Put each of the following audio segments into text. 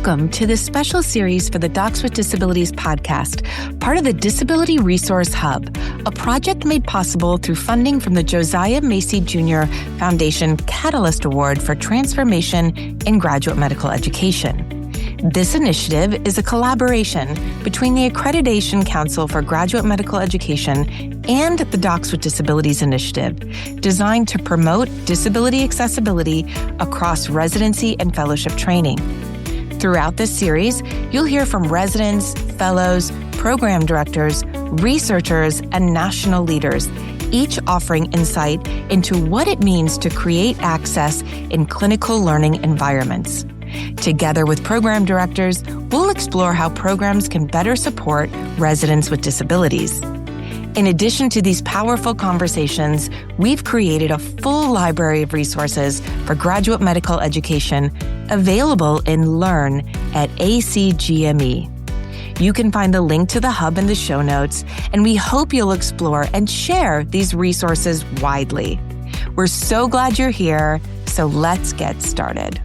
Welcome to this special series for the Docs with Disabilities podcast, part of the Disability Resource Hub, a project made possible through funding from the Josiah Macy Jr. Foundation Catalyst Award for Transformation in Graduate Medical Education. This initiative is a collaboration between the Accreditation Council for Graduate Medical Education and the Docs with Disabilities initiative, designed to promote disability accessibility across residency and fellowship training. Throughout this series, you'll hear from residents, fellows, program directors, researchers, and national leaders, each offering insight into what it means to create access in clinical learning environments. Together with program directors, we'll explore how programs can better support residents with disabilities. In addition to these powerful conversations, we've created a full library of resources for graduate medical education available in Learn at ACGME. You can find the link to the hub in the show notes, and we hope you'll explore and share these resources widely. We're so glad you're here, so let's get started.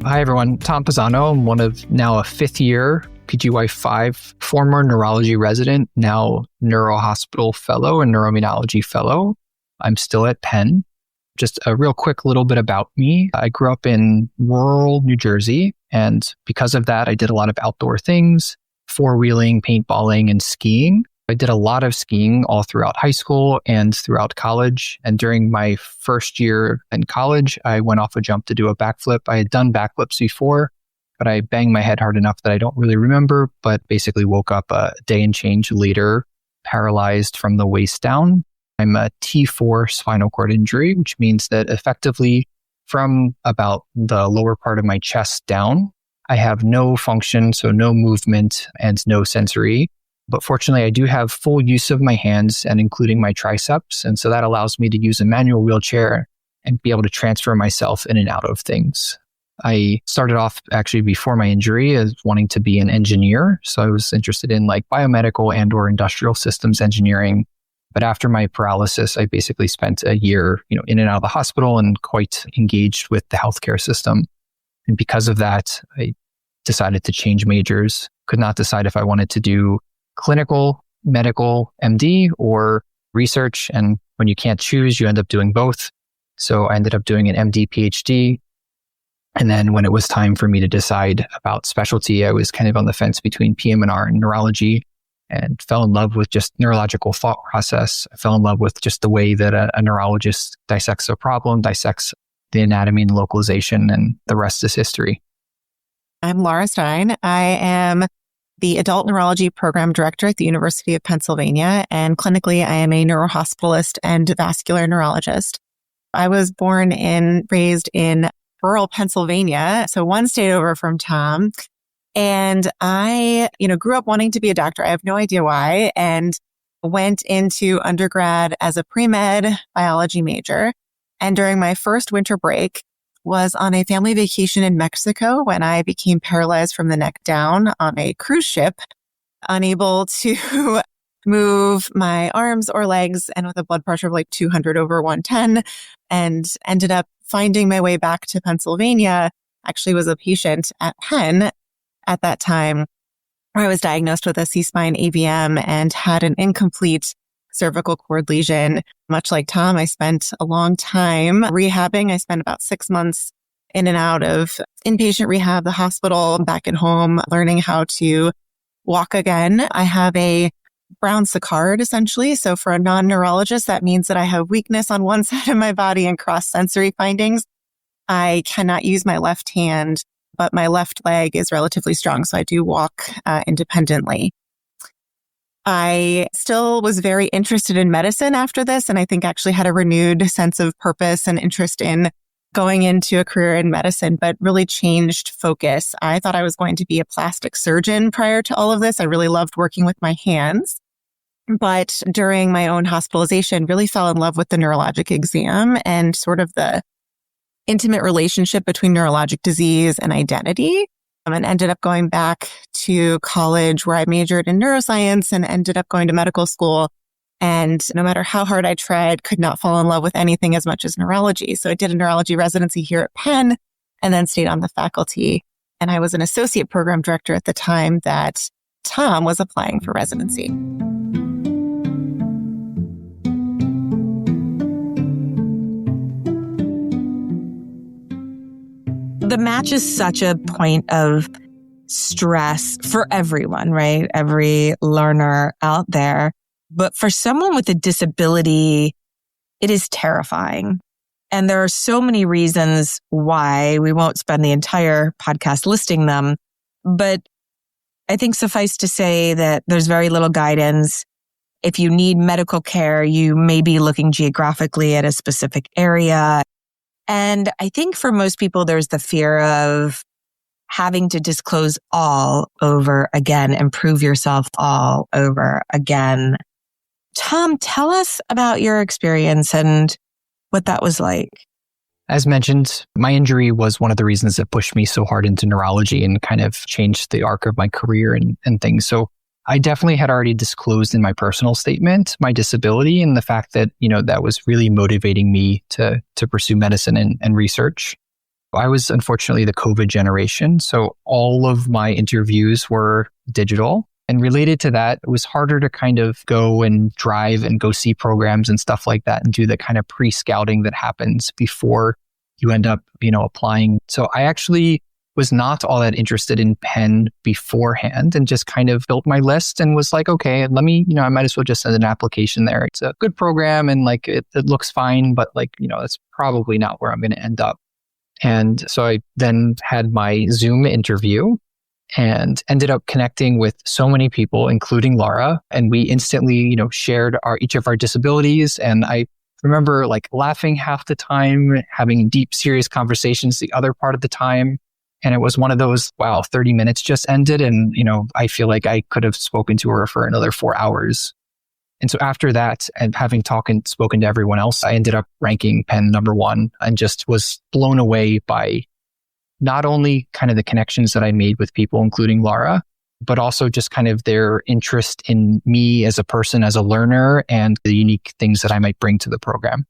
Hi, everyone. Tom Pisano. I'm one of now a fifth year PGY 5 former neurology resident, now neuro-hospital fellow and neuro-immunology fellow. I'm still at Penn. Just a real quick little bit about me. I grew up in rural New Jersey, and because of that, I did a lot of outdoor things, four-wheeling, paintballing, and skiing. I did a lot of skiing all throughout high school and throughout college. And during my first year in college, I went off a jump to do a backflip. I had done backflips before, but I banged my head hard enough that I don't really remember, but basically woke up a day and change later, paralyzed from the waist down. I'm a T4 spinal cord injury, which means that effectively from about the lower part of my chest down, I have no function, so no movement and no sensory. But fortunately, I do have full use of my hands and including my triceps. And so that allows me to use a manual wheelchair and be able to transfer myself in and out of things. I started off actually before my injury as wanting to be an engineer. So I was interested in like biomedical and or industrial systems engineering. But after my paralysis, I basically spent a year, in and out of the hospital and quite engaged with the healthcare system. And because of that, I decided to change majors. Could not decide if I wanted to do clinical, medical, MD, or research. And when you can't choose, you end up doing both. So I ended up doing an MD, PhD. And then when it was time for me to decide about specialty, I was kind of on the fence between PM&R and neurology and fell in love with just neurological thought process. I fell in love with just the way that a neurologist dissects a problem, dissects the anatomy and localization, and the rest is history. I'm Laura Stein. I am the Adult Neurology Program Director at the University of Pennsylvania, and clinically, I am a neurohospitalist and vascular neurologist. I was born and raised in rural Pennsylvania, so one state over from Tom, and I, grew up wanting to be a doctor. I have no idea why, and went into undergrad as a pre-med biology major. And during my first winter break, was on a family vacation in Mexico when I became paralyzed from the neck down on a cruise ship, unable to move my arms or legs, and with a blood pressure of like 200 over 110, and ended up finding my way back to Pennsylvania. Actually was a patient at Penn at that time where I was diagnosed with a C-spine AVM and had an incomplete cervical cord lesion. Much like Tom, I spent a long time rehabbing. I spent about 6 months in and out of inpatient rehab, the hospital, back at home, learning how to walk again. I have a Brown Séquard, essentially. So for a non-neurologist, that means that I have weakness on one side of my body and cross-sensory findings. I cannot use my left hand, but my left leg is relatively strong, so I do walk independently. I still was very interested in medicine after this, and I think actually had a renewed sense of purpose and interest in going into a career in medicine, but really changed focus. I thought I was going to be a plastic surgeon prior to all of this. I really loved working with my hands, but during my own hospitalization, really fell in love with the neurologic exam and sort of the intimate relationship between neurologic disease and identity. And ended up going back to college where I majored in neuroscience and ended up going to medical school. And no matter how hard I tried, could not fall in love with anything as much as neurology. So I did a neurology residency here at Penn and then stayed on the faculty And I was an associate program director at the time that Tom was applying for residency. The match is such a point of stress for everyone, right? Every learner out there. But for someone with a disability, it is terrifying. And there are so many reasons why. We won't spend the entire podcast listing them. But I think suffice to say that there's very little guidance. If you need medical care, you may be looking geographically at a specific area. And I think for most people, there's the fear of having to disclose all over again and prove yourself all over again. Tom, tell us about your experience and what that was like. As mentioned, my injury was one of the reasons that pushed me so hard into neurology and kind of changed the arc of my career and things. So I definitely had already disclosed in my personal statement my disability and the fact that, that was really motivating me to pursue medicine and research. I was unfortunately the COVID generation, so all of my interviews were digital. And related to that, it was harder to kind of go and drive and go see programs and stuff like that and do the kind of pre-scouting that happens before you end up, applying. So I actually was not all that interested in Penn beforehand and just kind of built my list and was like, okay, let me, I might as well just send an application there. It's a good program and it looks fine, but it's probably not where I'm going to end up. And so I then had my Zoom interview and ended up connecting with so many people, including Laura. And we instantly, shared each of our disabilities. And I remember laughing half the time, having deep, serious conversations the other part of the time. And it was one of those, 30 minutes just ended. And, I feel like I could have spoken to her for another 4 hours. And so after that, and having spoken to everyone else, I ended up ranking Penn number 1 and just was blown away by not only kind of the connections that I made with people, including Laura, but also just kind of their interest in me as a person, as a learner, and the unique things that I might bring to the program.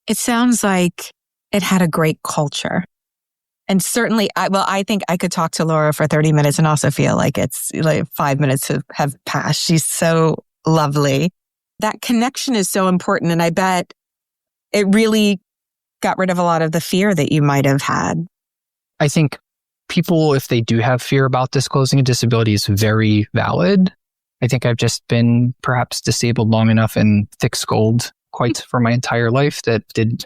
It sounds like it had a great culture. And certainly, I think I could talk to Laura for 30 minutes and also feel like it's 5 minutes have passed. She's so lovely. That connection is so important. And I bet it really got rid of a lot of the fear that you might have had. I think people, if they do have fear about disclosing a disability, is very valid. I think I've just been perhaps disabled long enough and thick-skulled quite for my entire life that it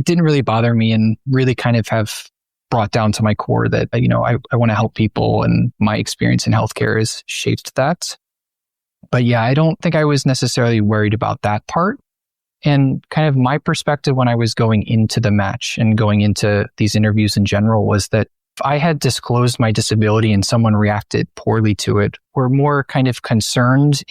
didn't really bother me and really kind of have brought down to my core that, I want to help people and my experience in healthcare has shaped that. But yeah, I don't think I was necessarily worried about that part. And kind of my perspective when I was going into the match and going into these interviews in general was that if I had disclosed my disability and someone reacted poorly to it, we're more kind of concerned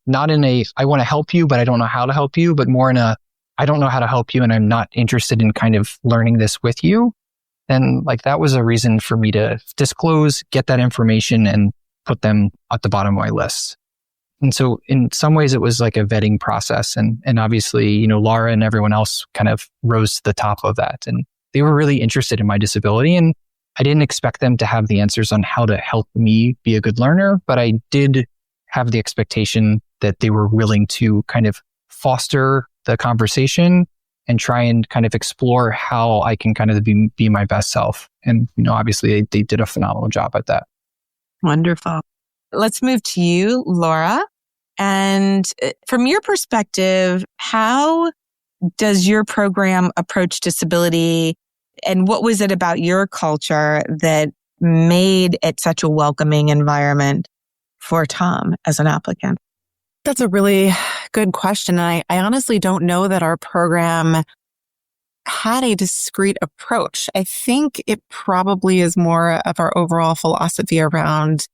not in a, I want to help you, but I don't know how to help you, but more in a, I don't know how to help you and I'm not interested in kind of learning this with you. Then that was a reason for me to disclose, get that information and put them at the bottom of my list. And so in some ways it was like a vetting process. And obviously, Laura and everyone else kind of rose to the top of that. And they were really interested in my disability. And I didn't expect them to have the answers on how to help me be a good learner, but I did have the expectation that they were willing to kind of foster the conversation and try and kind of explore how I can kind of be my best self. And, obviously they did a phenomenal job at that. Wonderful. Let's move to you, Laura. And from your perspective, how does your program approach disability? And what was it about your culture that made it such a welcoming environment for Tom as an applicant? That's a really good question. I honestly don't know that our program had a discrete approach. I think it probably is more of our overall philosophy around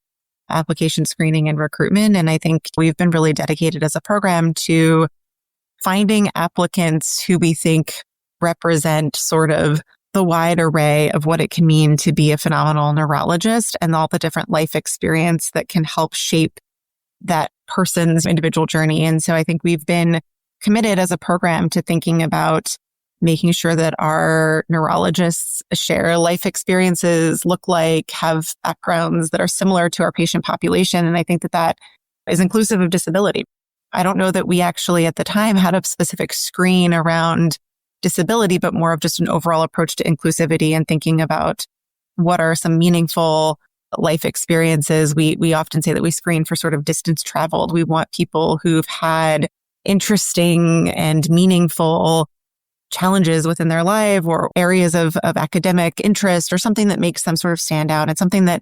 application screening and recruitment. And I think we've been really dedicated as a program to finding applicants who we think represent sort of the wide array of what it can mean to be a phenomenal neurologist and all the different life experience that can help shape that person's individual journey. And so I think we've been committed as a program to thinking about making sure that our neurologists share life experiences, look like, have backgrounds that are similar to our patient population. And I think that that is inclusive of disability. I don't know that we actually at the time had a specific screen around disability, but more of just an overall approach to inclusivity and thinking about what are some meaningful life experiences. We often say that we screen for sort of distance traveled. We want people who've had interesting and meaningful challenges within their life or areas of academic interest or something that makes them sort of stand out and something that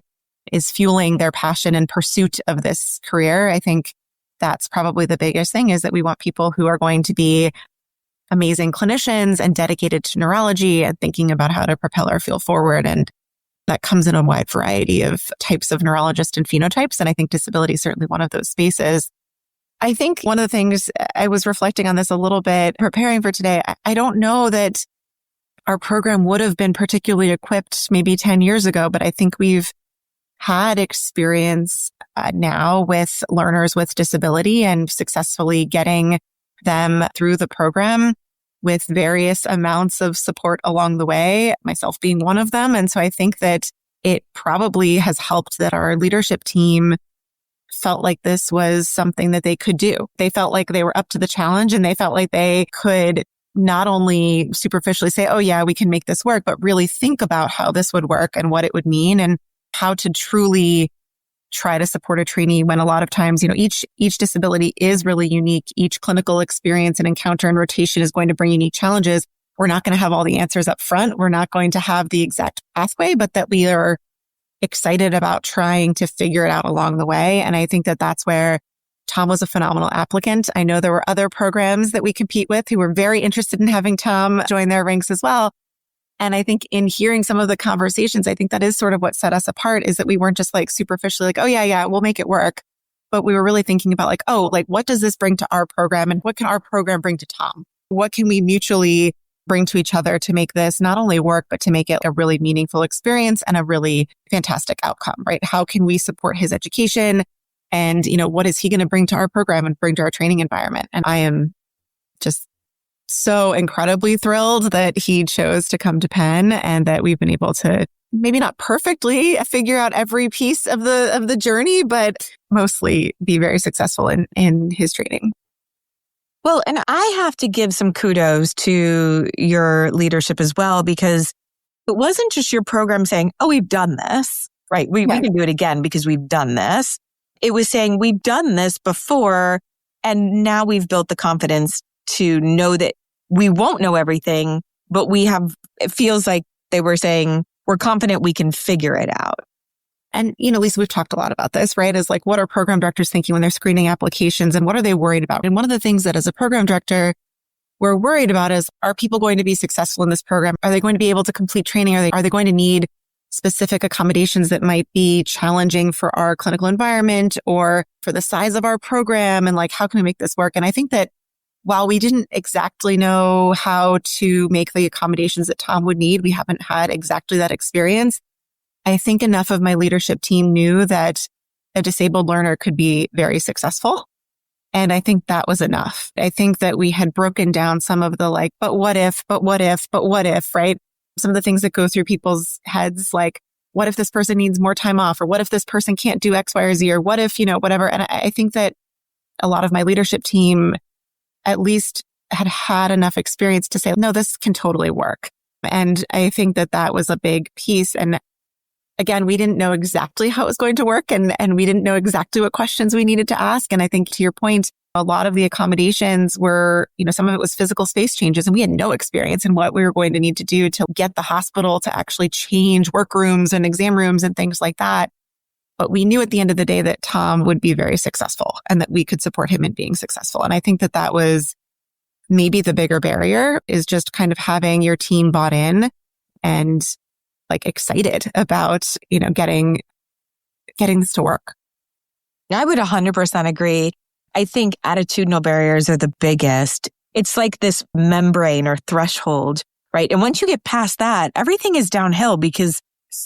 is fueling their passion and pursuit of this career. I think that's probably the biggest thing, is that we want people who are going to be amazing clinicians and dedicated to neurology and thinking about how to propel our field forward. And that comes in a wide variety of types of neurologists and phenotypes. And I think disability is certainly one of those spaces. I think one of the things, I was reflecting on this a little bit, preparing for today. I don't know that our program would have been particularly equipped maybe 10 years ago, but I think we've had experience now with learners with disability and successfully getting them through the program with various amounts of support along the way, myself being one of them. And so I think that it probably has helped that our leadership team felt like this was something that they could do. They felt like they were up to the challenge, and they felt like they could not only superficially say, oh yeah, we can make this work, but really think about how this would work and what it would mean and how to truly try to support a trainee when a lot of times, each disability is really unique. Each clinical experience and encounter and rotation is going to bring unique challenges. We're not going to have all the answers up front. We're not going to have the exact pathway, but that we are excited about trying to figure it out along the way. And I think that that's where Tom was a phenomenal applicant. I know there were other programs that we compete with who were very interested in having Tom join their ranks as well. And I think in hearing some of the conversations, I think that is sort of what set us apart, is that we weren't just like superficially like, oh yeah, we'll make it work. But we were really thinking about like, oh, like what does this bring to our program and what can our program bring to Tom? What can we mutually bring to each other to make this not only work, but to make it a really meaningful experience and a really fantastic outcome, right? How can we support his education? And, what is he going to bring to our program and bring to our training environment? And I am just so incredibly thrilled that he chose to come to Penn and that we've been able to maybe not perfectly figure out every piece of the journey, but mostly be very successful in his training. Well, and I have to give some kudos to your leadership as well, because it wasn't just your program saying, oh, we've done this, right? We can do it again because we've done this. It was saying we've done this before, and now we've built the confidence to know that we won't know everything, but it feels like they were saying, we're confident we can figure it out. And, Lisa, we've talked a lot about this, right? Is like, what are program directors thinking when they're screening applications and what are they worried about? And one of the things that as a program director, we're worried about is, are people going to be successful in this program? Are they going to be able to complete training? Are they going to need specific accommodations that might be challenging for our clinical environment or for the size of our program? And like, how can we make this work? And I think that while we didn't exactly know how to make the accommodations that Tom would need, we haven't had exactly that experience. I think enough of my leadership team knew that a disabled learner could be very successful. And I think that was enough. I think that we had broken down some of the like, but what if, right? Some of the things that go through people's heads, like, what if this person needs more time off? Or what if this person can't do X, Y, or Z? Or what if, whatever. And I think that a lot of my leadership team at least had enough experience to say, no, this can totally work. And I think that was a big piece. And again, we didn't know exactly how it was going to work and we didn't know exactly what questions we needed to ask. And I think to your point, a lot of the accommodations were, some of it was physical space changes and we had no experience in what we were going to need to do to get the hospital to actually change workrooms and exam rooms and things like that. But we knew at the end of the day that Tom would be very successful and that we could support him in being successful. And I think that was maybe the bigger barrier, is just kind of having your team bought in and like excited about, getting this to work. I would 100% agree. I think attitudinal barriers are the biggest. It's like this membrane or threshold, right? And once you get past that, everything is downhill because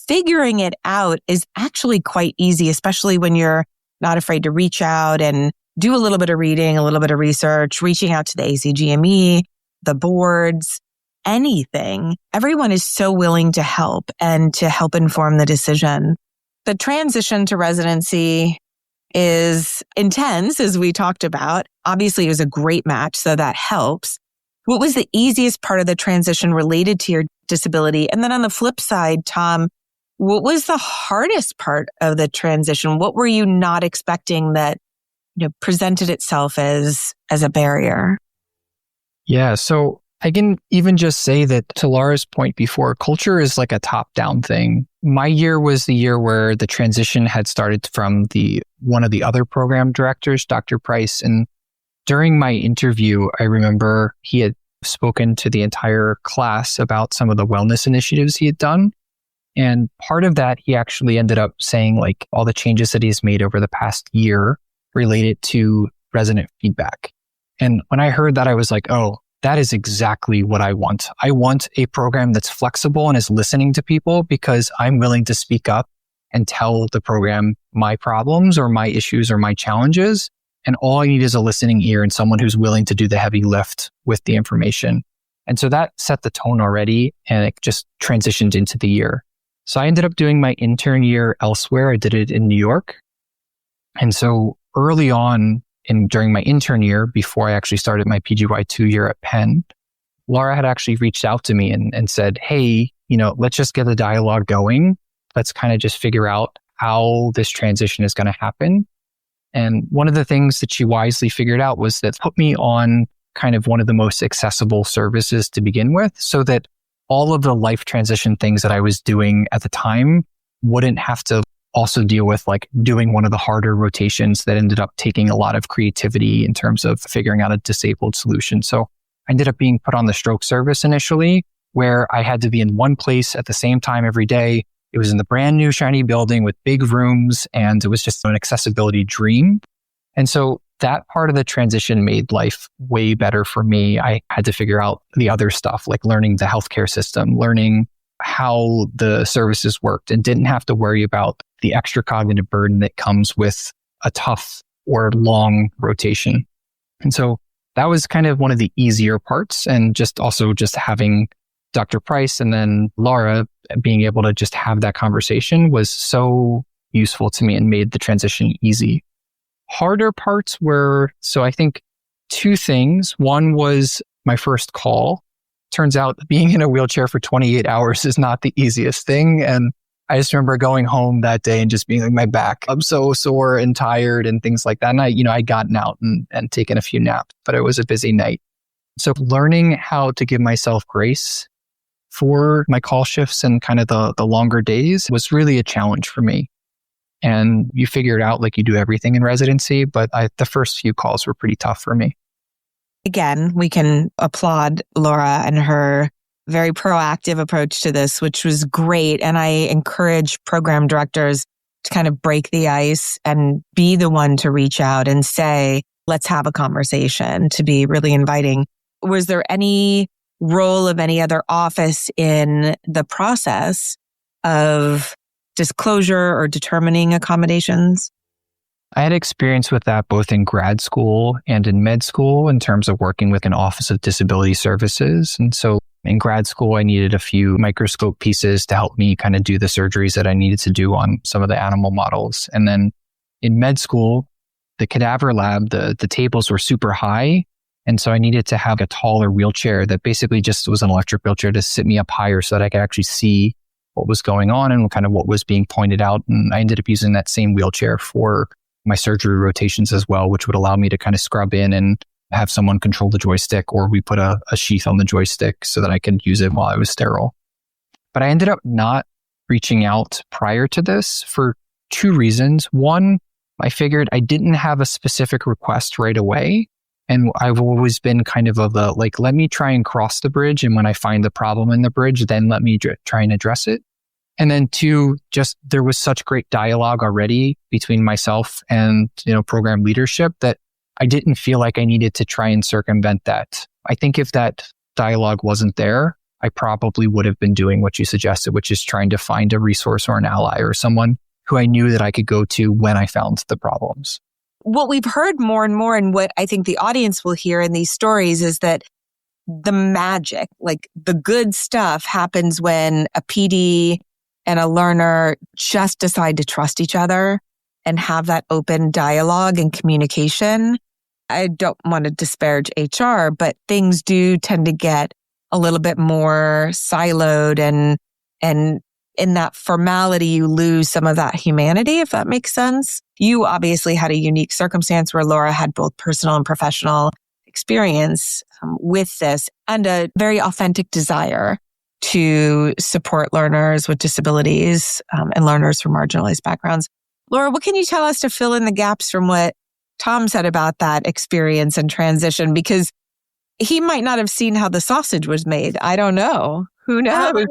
figuring it out is actually quite easy, especially when you're not afraid to reach out and do a little bit of reading, a little bit of research, reaching out to the ACGME, the boards. anything, everyone is so willing to help and to help inform the decision. The transition to residency is intense, as we talked about. Obviously, it was a great match, so that helps. What was the easiest part of the transition related to your disability? And then on the flip side, Tom, what was the hardest part of the transition? What were you not expecting that, presented itself as a barrier? Yeah, so I can even just say that to Laura's point before, culture is like a top-down thing. My year was the year where the transition had started from one of the other program directors, Dr. Price. And during my interview, I remember he had spoken to the entire class about some of the wellness initiatives he had done. And part of that, he actually ended up saying like all the changes that he's made over the past year related to resident feedback. And when I heard that, I was like, oh, that is exactly what I want. I want a program that's flexible and is listening to people because I'm willing to speak up and tell the program my problems or my issues or my challenges. And all I need is a listening ear and someone who's willing to do the heavy lift with the information. And so that set the tone already, and it just transitioned into the year. So I ended up doing my intern year elsewhere. I did it in New York. And so early on, during my intern year, before I actually started my PGY2 year at Penn, Laura had actually reached out to me and said, hey, let's just get the dialogue going. Let's kind of just figure out how this transition is going to happen. And one of the things that she wisely figured out was that put me on kind of one of the most accessible services to begin with, so that all of the life transition things that I was doing at the time wouldn't have to also deal with like doing one of the harder rotations that ended up taking a lot of creativity in terms of figuring out a disabled solution. So I ended up being put on the stroke service initially, where I had to be in one place at the same time every day. It was in the brand new shiny building with big rooms, and it was just an accessibility dream. And so that part of the transition made life way better for me. I had to figure out the other stuff, like learning the healthcare system, learning how the services worked, and didn't have to worry about the extra cognitive burden that comes with a tough or long rotation. And so that was kind of one of the easier parts. And just having Dr. Price and then Laura being able to just have that conversation was so useful to me and made the transition easy. Harder parts were, so I think two things. One was my first call. Turns out being in a wheelchair for 28 hours is not the easiest thing. And I just remember going home that day and just being like, my back, I'm so sore and tired and things like that. And I'd gotten out and taken a few naps, but it was a busy night. So learning how to give myself grace for my call shifts and kind of the longer days was really a challenge for me. And you figure it out like you do everything in residency, but the first few calls were pretty tough for me. Again, we can applaud Laura and her very proactive approach to this, which was great. And I encourage program directors to kind of break the ice and be the one to reach out and say, let's have a conversation, to be really inviting. Was there any role of any other office in the process of disclosure or determining accommodations? I had experience with that both in grad school and in med school in terms of working with an Office of Disability Services. And so in grad school, I needed a few microscope pieces to help me kind of do the surgeries that I needed to do on some of the animal models. And then in med school, the cadaver lab, the tables were super high. And so I needed to have a taller wheelchair that basically just was an electric wheelchair to sit me up higher so that I could actually see what was going on and kind of what was being pointed out. And I ended up using that same wheelchair for my surgery rotations as well, which would allow me to kind of scrub in and have someone control the joystick, or we put a sheath on the joystick so that I could use it while I was sterile. But I ended up not reaching out prior to this for two reasons. One, I figured I didn't have a specific request right away. And I've always been kind of the, like, let me try and cross the bridge. And when I find the problem in the bridge, then let me try and address it. And then two, just there was such great dialogue already between myself and, program leadership that I didn't feel like I needed to try and circumvent that. I think if that dialogue wasn't there, I probably would have been doing what you suggested, which is trying to find a resource or an ally or someone who I knew that I could go to when I found the problems. What we've heard more and more, and what I think the audience will hear in these stories, is that the magic, like the good stuff happens when a PD and a learner just decide to trust each other and have that open dialogue and communication. I don't want to disparage HR, but things do tend to get a little bit more siloed, and in that formality, you lose some of that humanity, if that makes sense. You obviously had a unique circumstance where Laura had both personal and professional experience with this and a very authentic desire to support learners with disabilities and learners from marginalized backgrounds. Laura, what can you tell us to fill in the gaps from what Tom said about that experience and transition? Because he might not have seen how the sausage was made. I don't know. Who knows?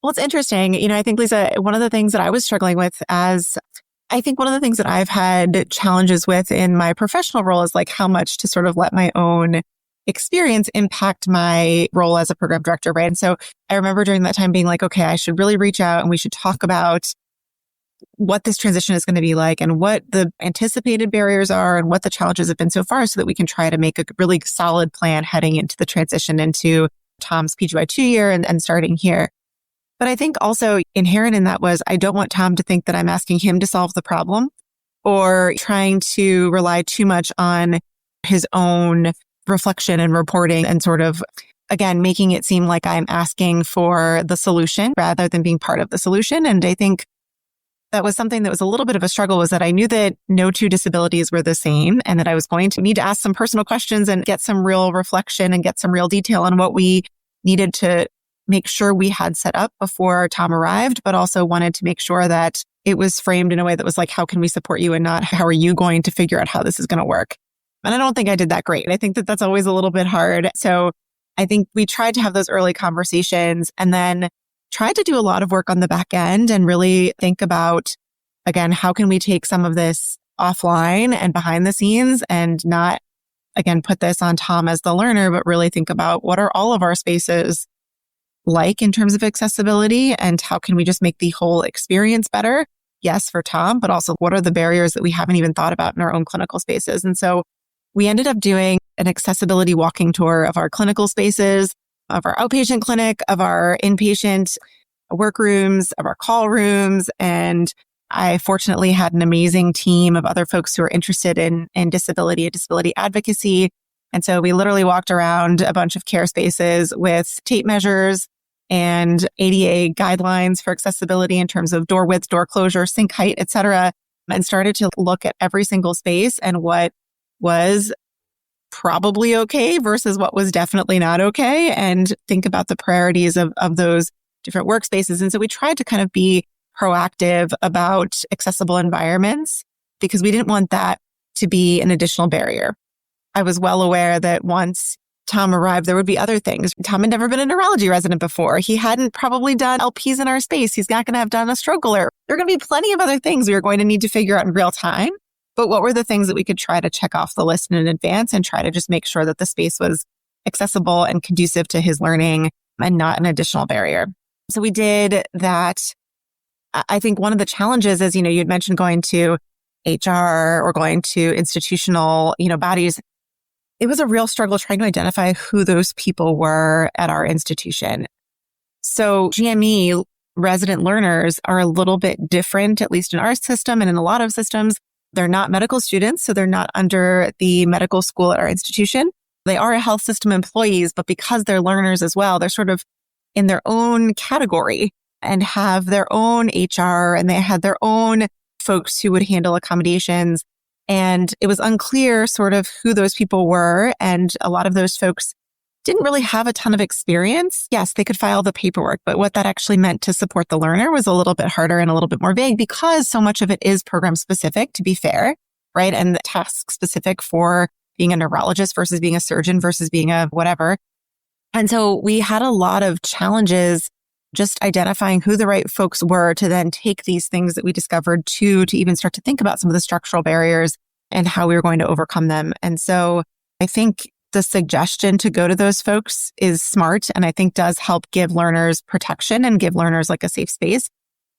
Well, it's interesting. I think, Lisa, one of the things that I was struggling with one of the things that I've had challenges with in my professional role is like how much to sort of let my own experience impact my role as a program director, right? And so I remember during that time being like, okay, I should really reach out and we should talk about what this transition is going to be like and what the anticipated barriers are and what the challenges have been so far so that we can try to make a really solid plan heading into the transition into Tom's PGY2 year and starting here. But I think also inherent in that was I don't want Tom to think that I'm asking him to solve the problem or trying to rely too much on his own reflection and reporting and sort of, again, making it seem like I'm asking for the solution rather than being part of the solution. And I think that was something that was a little bit of a struggle, was that I knew that no two disabilities were the same and that I was going to need to ask some personal questions and get some real reflection and get some real detail on what we needed to make sure we had set up before Tom arrived, but also wanted to make sure that it was framed in a way that was like, how can we support you and not how are you going to figure out how this is going to work? And I don't think I did that great. I think that that's always a little bit hard. So I think we tried to have those early conversations and then tried to do a lot of work on the back end and really think about, again, how can we take some of this offline and behind the scenes and not, again, put this on Tom as the learner, but really think about what are all of our spaces like in terms of accessibility and how can we just make the whole experience better? Yes, for Tom, but also what are the barriers that we haven't even thought about in our own clinical spaces? And so we ended up doing an accessibility walking tour of our clinical spaces, of our outpatient clinic, of our inpatient workrooms, of our call rooms. And I fortunately had an amazing team of other folks who are interested in disability and disability advocacy. And so we literally walked around a bunch of care spaces with tape measures and ADA guidelines for accessibility in terms of door width, door closure, sink height, et cetera, and started to look at every single space and what was probably okay versus what was definitely not okay, and think about the priorities of those different workspaces. And so we tried to kind of be proactive about accessible environments because we didn't want that to be an additional barrier. I was well aware that once Tom arrived, there would be other things. Tom had never been a neurology resident before. He hadn't probably done LPs in our space. He's not going to have done a stroke alert. There are going to be plenty of other things we were going to need to figure out in real time. But what were the things that we could try to check off the list in advance and try to just make sure that the space was accessible and conducive to his learning and not an additional barrier? So we did that. I think one of the challenges is, you had mentioned going to HR or going to institutional, bodies. It was a real struggle trying to identify who those people were at our institution. So GME resident learners are a little bit different, at least in our system and in a lot of systems. They're not medical students, so they're not under the medical school at our institution. They are health system employees, but because they're learners as well, they're sort of in their own category and have their own HR and they had their own folks who would handle accommodations. And it was unclear sort of who those people were. And a lot of those folks didn't really have a ton of experience. Yes, they could file the paperwork, but what that actually meant to support the learner was a little bit harder and a little bit more vague because so much of it is program specific, to be fair, right? And task specific for being a neurologist versus being a surgeon versus being a whatever. And so we had a lot of challenges just identifying who the right folks were to then take these things that we discovered to even start to think about some of the structural barriers and how we were going to overcome them. And so I think the suggestion to go to those folks is smart and I think does help give learners protection and give learners like a safe space.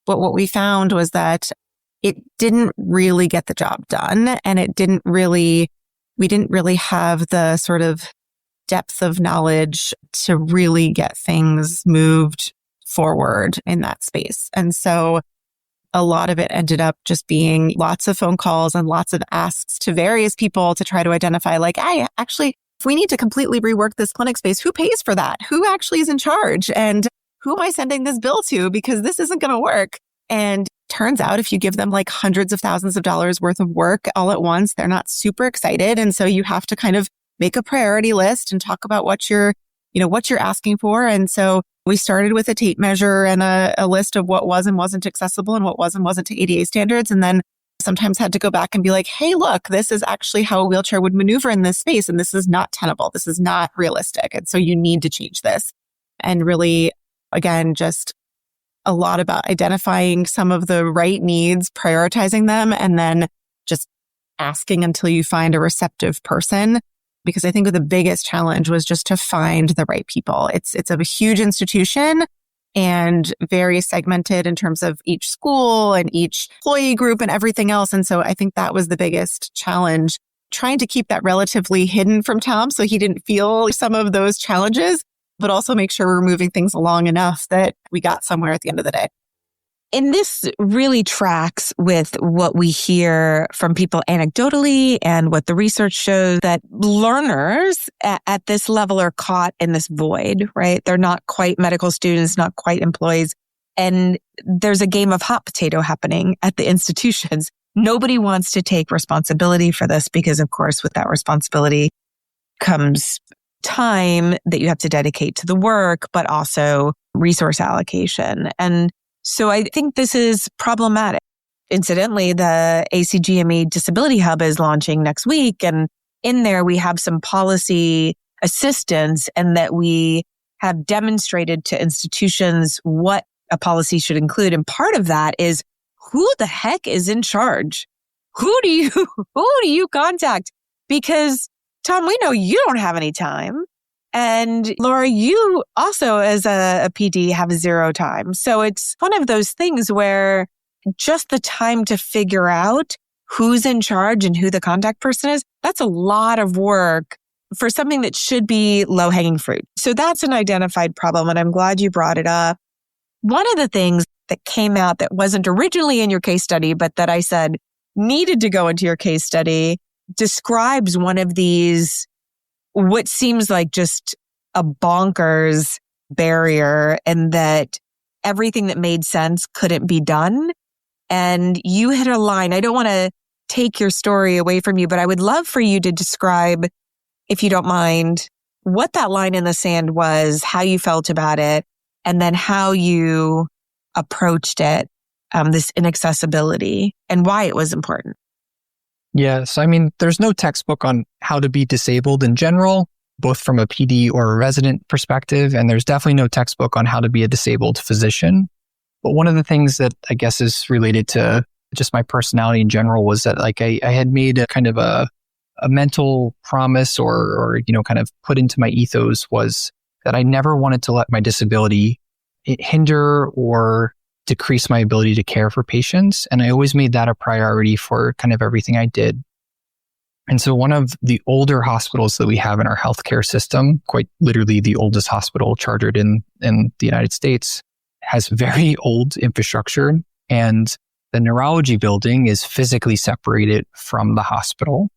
But what we found was that it didn't really get the job done and we didn't really have the sort of depth of knowledge to really get things moved forward in that space. And so a lot of it ended up just being lots of phone calls and lots of asks to various people to try to identify like, hey, actually, if we need to completely rework this clinic space, who pays for that? Who actually is in charge? And who am I sending this bill to? Because this isn't going to work. And turns out if you give them like hundreds of thousands of dollars worth of work all at once, they're not super excited. And so you have to kind of make a priority list and talk about what you're asking for. And so we started with a tape measure and a list of what was and wasn't accessible and what was and wasn't to ADA standards. And then sometimes had to go back and be like, hey, look, this is actually how a wheelchair would maneuver in this space. And this is not tenable. This is not realistic. And so you need to change this. And really, again, just a lot about identifying some of the right needs, prioritizing them, and then just asking until you find a receptive person. Because I think the biggest challenge was just to find the right people. It's a huge institution and very segmented in terms of each school and each employee group and everything else. And so I think that was the biggest challenge, trying to keep that relatively hidden from Tom so he didn't feel some of those challenges, but also make sure we're moving things along enough that we got somewhere at the end of the day. And this really tracks with what we hear from people anecdotally and what the research shows, that learners at this level are caught in this void, right? They're not quite medical students, not quite employees. And there's a game of hot potato happening at the institutions. Nobody wants to take responsibility for this because, of course, with that responsibility comes time that you have to dedicate to the work, but also resource allocation. And so I think this is problematic. Incidentally, the ACGME Disability Hub is launching next week. And in there, we have some policy assistance, and that we have demonstrated to institutions what a policy should include. And part of that is, who the heck is in charge? Who do you contact? Because Tom, we know you don't have any time. And Laura, you also as a PD have zero time. So it's one of those things where just the time to figure out who's in charge and who the contact person is, that's a lot of work for something that should be low-hanging fruit. So that's an identified problem, and I'm glad you brought it up. One of the things that came out that wasn't originally in your case study, but that I said needed to go into your case study, describes one of these, what seems like just a bonkers barrier, and that everything that made sense couldn't be done. And you hit a line. I don't want to take your story away from you, but I would love for you to describe, if you don't mind, what that line in the sand was, how you felt about it, and then how you approached it, this inaccessibility, and why it was important. Yes. I mean, there's no textbook on how to be disabled in general, both from a PD or a resident perspective. And there's definitely no textbook on how to be a disabled physician. But one of the things that I guess is related to just my personality in general was that like I had made a kind of a mental promise or kind of put into my ethos was that I never wanted to let my disability hinder or decrease my ability to care for patients. And I always made that a priority for kind of everything I did. And so one of the older hospitals that we have in our healthcare system, quite literally the oldest hospital chartered in the United States, has very old infrastructure. And the neurology building is physically separated from the hospital.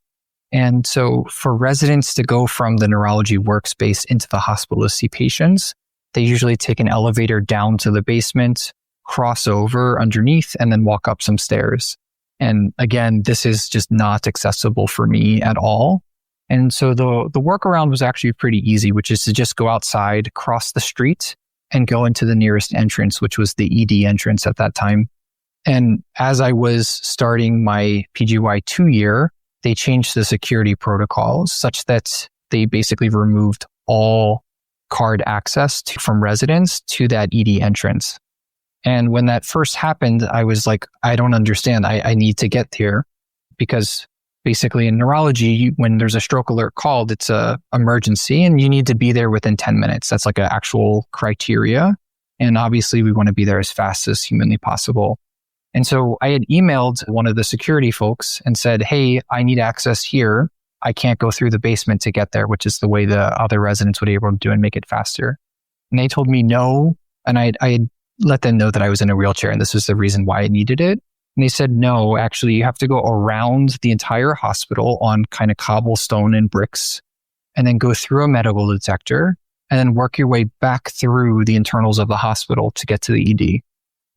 And so for residents to go from the neurology workspace into the hospital to see patients, they usually take an elevator down to the basement, cross over underneath, and then walk up some stairs. And again, this is just not accessible for me at all. And so the workaround was actually pretty easy, which is to just go outside, cross the street, and go into the nearest entrance, which was the ED entrance at that time. And as I was starting my PGY 2 year, they changed the security protocols such that they basically removed all card access from residents to that ED entrance. And when that first happened, I was like, I don't understand. I need to get here, because basically in neurology, when there's a stroke alert called, it's a emergency and you need to be there within 10 minutes. That's like an actual criteria. And obviously we want to be there as fast as humanly possible. And so I had emailed one of the security folks and said, hey, I need access here. I can't go through the basement to get there, which is the way the other residents would be able to do and make it faster. And they told me no. And I let them know that I was in a wheelchair and this was the reason why I needed it. And they said, no, actually, you have to go around the entire hospital on kind of cobblestone and bricks and then go through a medical detector and then work your way back through the internals of the hospital to get to the ED.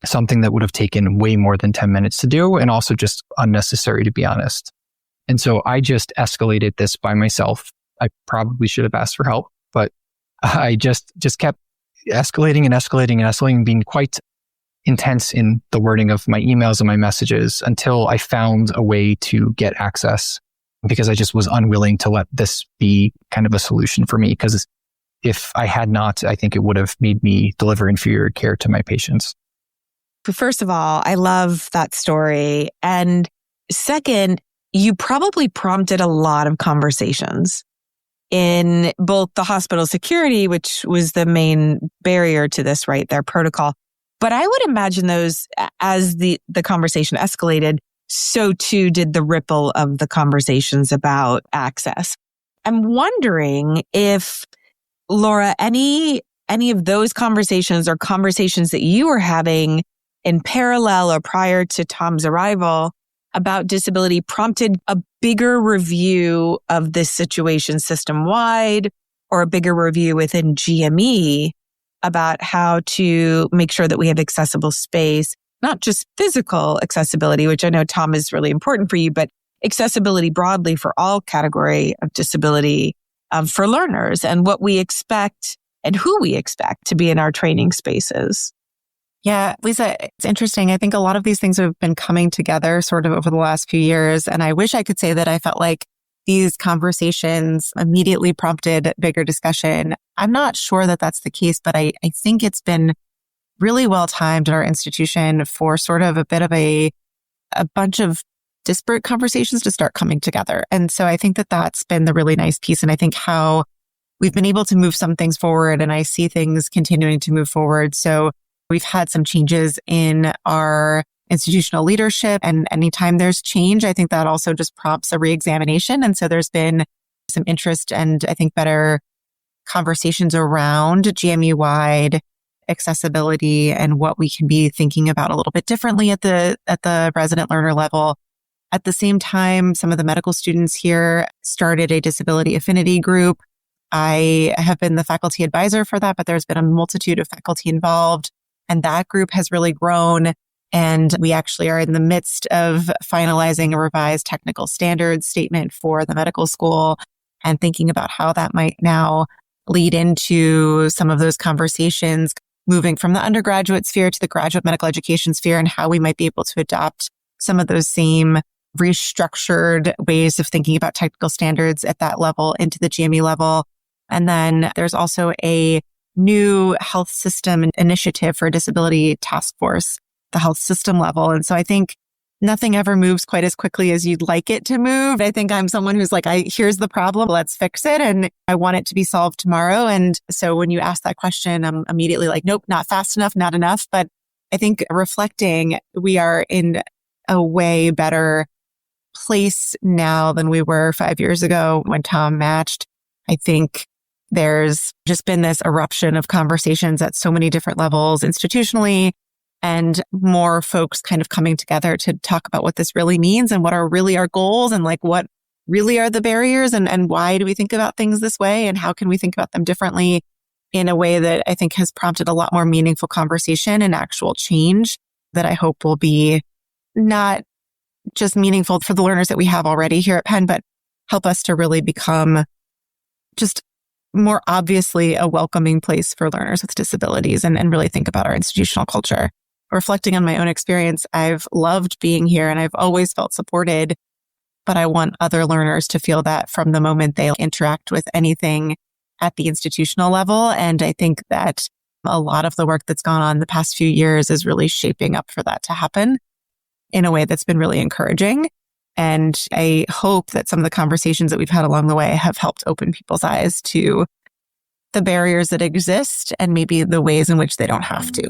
Something that would have taken way more than 10 minutes to do and also just unnecessary, to be honest. And so I just escalated this by myself. I probably should have asked for help, but I just kept escalating, being quite intense in the wording of my emails and my messages until I found a way to get access, because I just was unwilling to let this be kind of a solution for me. Because if I had not, I think it would have made me deliver inferior care to my patients. First of all, I love that story. And second, you probably prompted a lot of conversations in both the hospital security, which was the main barrier to this, right? Their protocol. But I would imagine those, as the conversation escalated, so too did the ripple of the conversations about access. I'm wondering if, Laura, any of those conversations or conversations that you were having in parallel or prior to Tom's arrival about disability prompted a bigger review of this situation system-wide or a bigger review within GME about how to make sure that we have accessible space, not just physical accessibility, which I know, Tom, is really important for you, but accessibility broadly for all category of disability for learners and what we expect and who we expect to be in our training spaces. Yeah, Lisa, it's interesting. I think a lot of these things have been coming together sort of over the last few years. And I wish I could say that I felt like these conversations immediately prompted bigger discussion. I'm not sure that that's the case, but I think it's been really well timed at our institution for sort of a bit of a bunch of disparate conversations to start coming together. And so I think that that's been the really nice piece. And I think how we've been able to move some things forward, and I see things continuing to move forward. So we've had some changes in our institutional leadership, and anytime there's change, I think that also just prompts a reexamination. And so there's been some interest and I think better conversations around GME-wide accessibility and what we can be thinking about a little bit differently at the resident learner level. At the same time, some of the medical students here started a disability affinity group. I have been the faculty advisor for that, but there's been a multitude of faculty involved. And that group has really grown. And we actually are in the midst of finalizing a revised technical standards statement for the medical school and thinking about how that might now lead into some of those conversations, moving from the undergraduate sphere to the graduate medical education sphere, and how we might be able to adopt some of those same restructured ways of thinking about technical standards at that level into the GME level. And then there's also a new health system initiative for a disability task force, the health system level. And so I think nothing ever moves quite as quickly as you'd like it to move. I think I'm someone who's like, here's the problem, let's fix it. And I want it to be solved tomorrow. And so when you ask that question, I'm immediately like, nope, not fast enough, not enough. But I think reflecting, we are in a way better place now than we were 5 years ago when Tom matched. I think there's just been this eruption of conversations at so many different levels institutionally, and more folks kind of coming together to talk about what this really means and what are really our goals and like what really are the barriers and why do we think about things this way and how can we think about them differently in a way that I think has prompted a lot more meaningful conversation and actual change that I hope will be not just meaningful for the learners that we have already here at Penn, but help us to really become just more obviously a welcoming place for learners with disabilities and really think about our institutional culture. Reflecting on my own experience, I've loved being here and I've always felt supported, but I want other learners to feel that from the moment they interact with anything at the institutional level. And I think that a lot of the work that's gone on the past few years is really shaping up for that to happen in a way that's been really encouraging. And I hope that some of the conversations that we've had along the way have helped open people's eyes to the barriers that exist and maybe the ways in which they don't have to.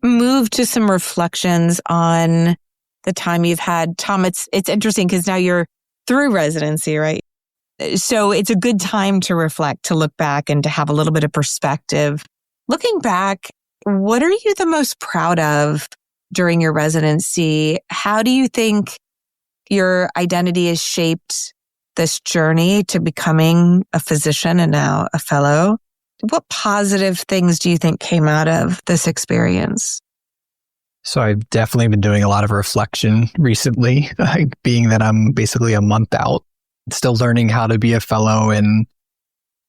move to some reflections on the time you've had. Tom, it's interesting because now you're through residency, right? So it's a good time to reflect, to look back and to have a little bit of perspective. Looking back, what are you the most proud of during your residency? How do you think your identity has shaped this journey to becoming a physician and now a fellow? What positive things do you think came out of this experience? So I've definitely been doing a lot of reflection recently, being that I'm basically a month out, still learning how to be a fellow. And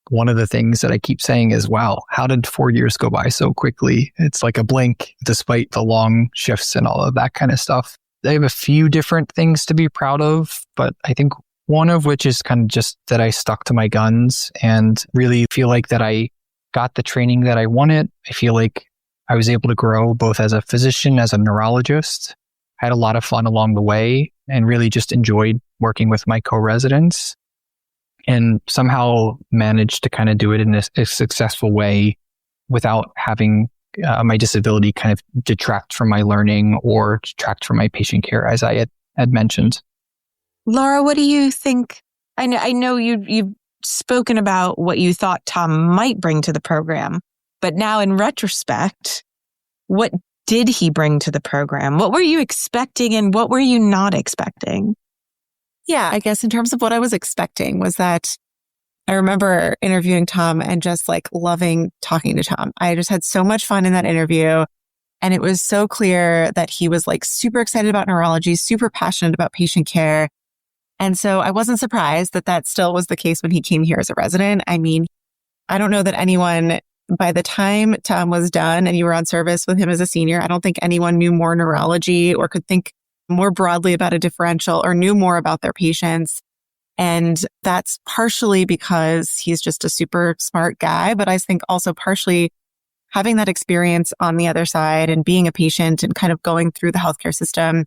one of the things that I keep saying is, wow, how did 4 years go by so quickly? It's like a blink, despite the long shifts and all of that kind of stuff. I have a few different things to be proud of, but I think one of which is kind of just that I stuck to my guns and really feel like that I got the training that I wanted. I feel like I was able to grow both as a physician, as a neurologist. I had a lot of fun along the way and really just enjoyed working with my co-residents and somehow managed to kind of do it in a successful way without having my disability kind of detract from my learning or detract from my patient care, as I had mentioned. Laura, what do you think? I know you've spoken about what you thought Tom might bring to the program, but now in retrospect, what did he bring to the program? What were you expecting and what were you not expecting? Yeah, I guess in terms of what I was expecting was that I remember interviewing Tom and just like loving talking to Tom. I just had so much fun in that interview. And it was so clear that he was like super excited about neurology, super passionate about patient care. And so I wasn't surprised that that still was the case when he came here as a resident. I mean, I don't know that anyone, by the time Tom was done and you were on service with him as a senior, I don't think anyone knew more neurology or could think more broadly about a differential or knew more about their patients. And that's partially because he's just a super smart guy, but I think also partially having that experience on the other side and being a patient and kind of going through the healthcare system.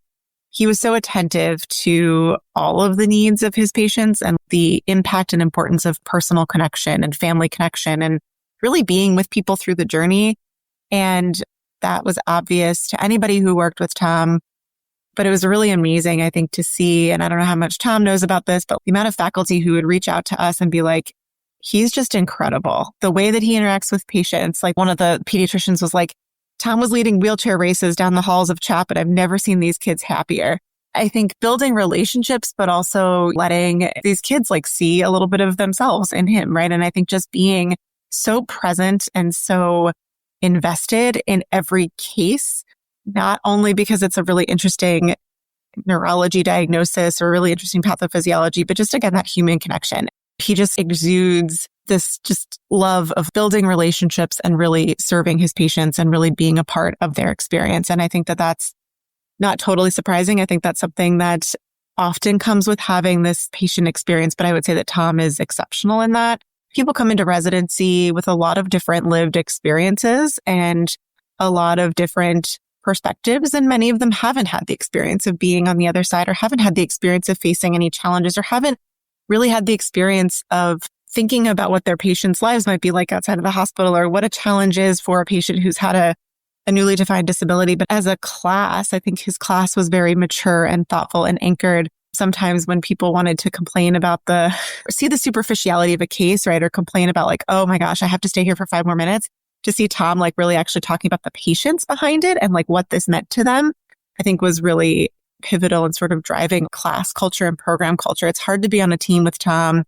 He was so attentive to all of the needs of his patients and the impact and importance of personal connection and family connection and really being with people through the journey. And that was obvious to anybody who worked with Tom. But it was really amazing, I think, to see, and I don't know how much Tom knows about this, but the amount of faculty who would reach out to us and be like, he's just incredible. The way that he interacts with patients, like one of the pediatricians was like, Tom was leading wheelchair races down the halls of CHAP, and I've never seen these kids happier. I think building relationships, but also letting these kids like see a little bit of themselves in him, right? And I think just being so present and so invested in every case, not only because it's a really interesting neurology diagnosis or really interesting pathophysiology, but just again, that human connection. He just exudes this just love of building relationships and really serving his patients and really being a part of their experience. And I think that that's not totally surprising. I think that's something that often comes with having this patient experience, but I would say that Tom is exceptional in that. People come into residency with a lot of different lived experiences and a lot of different perspectives, and many of them haven't had the experience of being on the other side or haven't had the experience of facing any challenges or haven't really had the experience of thinking about what their patients' lives might be like outside of the hospital or what a challenge is for a patient who's had a newly defined disability. But as a class, I think his class was very mature and thoughtful and anchored. Sometimes when people wanted to complain about see the superficiality of a case, right, or complain about like, oh my gosh, I have to stay here for 5 more minutes, to see Tom like really actually talking about the patients behind it and like what this meant to them, I think was really pivotal in sort of driving class culture and program culture. It's hard to be on a team with Tom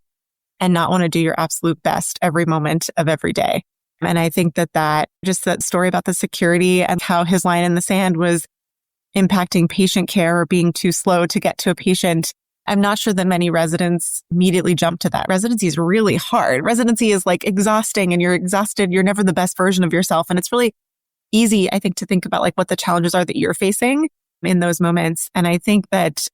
and not want to do your absolute best every moment of every day. And I think that just that story about the security and how his line in the sand was impacting patient care or being too slow to get to a patient. I'm not sure that many residents immediately jump to that. Residency is really hard. Residency is like exhausting and you're exhausted. You're never the best version of yourself. And it's really easy, I think, to think about like what the challenges are that you're facing in those moments. And I think that,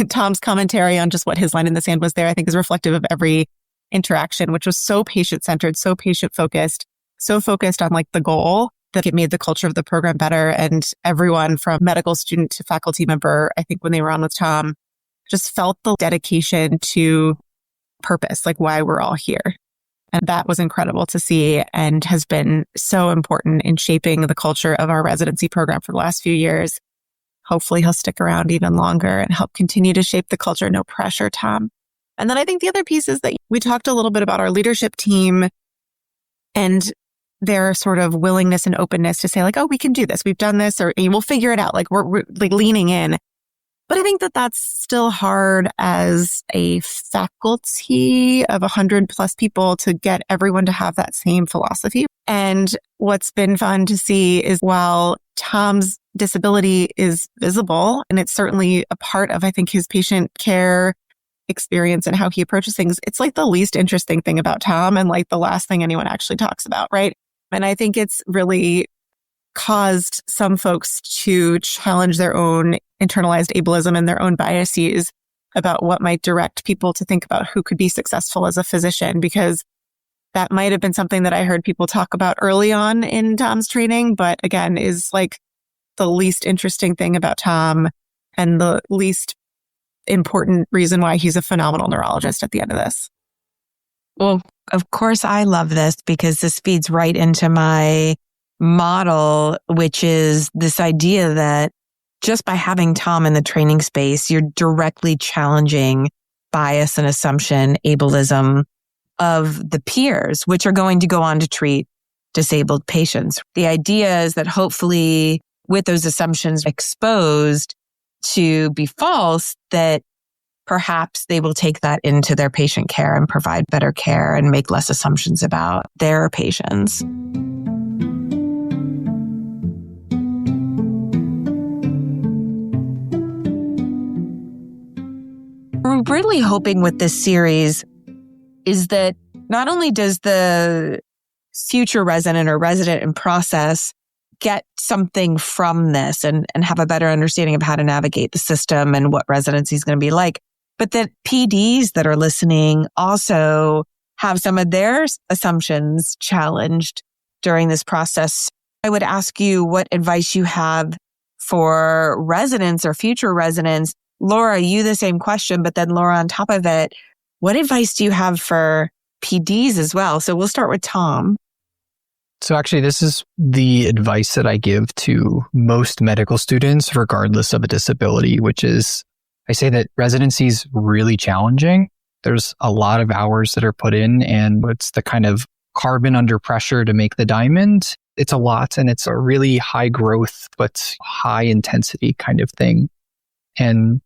Tom's commentary on just what his line in the sand was there, I think is reflective of every interaction, which was so patient-centered, so patient-focused, so focused on like the goal that it made the culture of the program better. And everyone from medical student to faculty member, I think when they were on with Tom, just felt the dedication to purpose, like why we're all here. And that was incredible to see and has been so important in shaping the culture of our residency program for the last few years. Hopefully he'll stick around even longer and help continue to shape the culture. No pressure, Tom. And then I think the other piece is that we talked a little bit about our leadership team and their sort of willingness and openness to say like, oh, we can do this. We've done this, or we'll figure it out. Like we're like leaning in. But I think that that's still hard as a faculty of 100 plus people to get everyone to have that same philosophy. And what's been fun to see is while Tom's disability is visible, and it's certainly a part of, I think, his patient care experience and how he approaches things, it's like the least interesting thing about Tom and like the last thing anyone actually talks about, right? And I think it's really caused some folks to challenge their own internalized ableism and their own biases about what might direct people to think about who could be successful as a physician, because that might have been something that I heard people talk about early on in Tom's training, but again, is like the least interesting thing about Tom and the least important reason why he's a phenomenal neurologist at the end of this. Well, of course, I love this because this feeds right into my model, which is this idea that just by having Tom in the training space, you're directly challenging bias and assumption, ableism of the peers, which are going to go on to treat disabled patients. The idea is that hopefully with those assumptions exposed to be false, that perhaps they will take that into their patient care and provide better care and make less assumptions about their patients. We're really hoping with this series is that not only does the future resident or resident in process get something from this and have a better understanding of how to navigate the system and what residency is going to be like, but that PDs that are listening also have some of their assumptions challenged during this process. I would ask you what advice you have for residents or future residents. Laura, you the same question, but then Laura, on top of it, what advice do you have for PDs as well? So we'll start with Tom. So actually, this is the advice that I give to most medical students, regardless of a disability, which is I say that residency is really challenging. There's a lot of hours that are put in, and it's the kind of carbon under pressure to make the diamond. It's a lot, and it's a really high growth, but high intensity kind of thing. And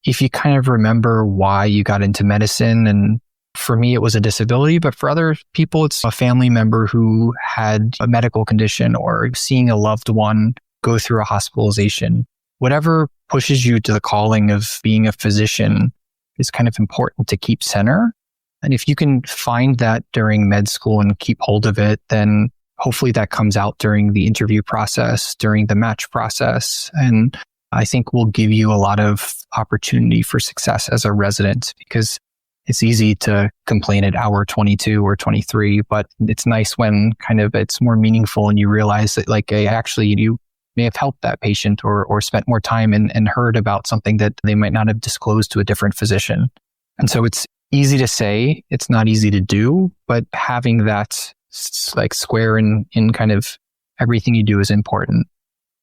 if you kind of remember why you got into medicine, and for me, it was a disability, but for other people, it's a family member who had a medical condition or seeing a loved one go through a hospitalization. Whatever pushes you to the calling of being a physician is kind of important to keep center. And if you can find that during med school and keep hold of it, then hopefully that comes out during the interview process, during the match process. And I think will give you a lot of opportunity for success as a resident, because it's easy to complain at hour 22 or 23, but it's nice when kind of it's more meaningful and you realize that like actually you may have helped that patient or spent more time and heard about something that they might not have disclosed to a different physician. And so it's easy to say, it's not easy to do, but having that like square in kind of everything you do is important.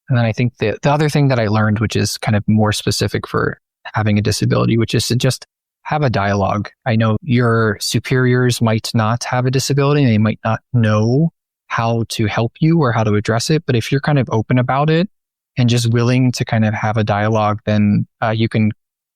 And then I think the other thing that I learned, which is kind of more specific for having a disability, which is to just have a dialogue. I know your superiors might not have a disability. They might not know how to help you or how to address it. But if you're kind of open about it and just willing to kind of have a dialogue, then you can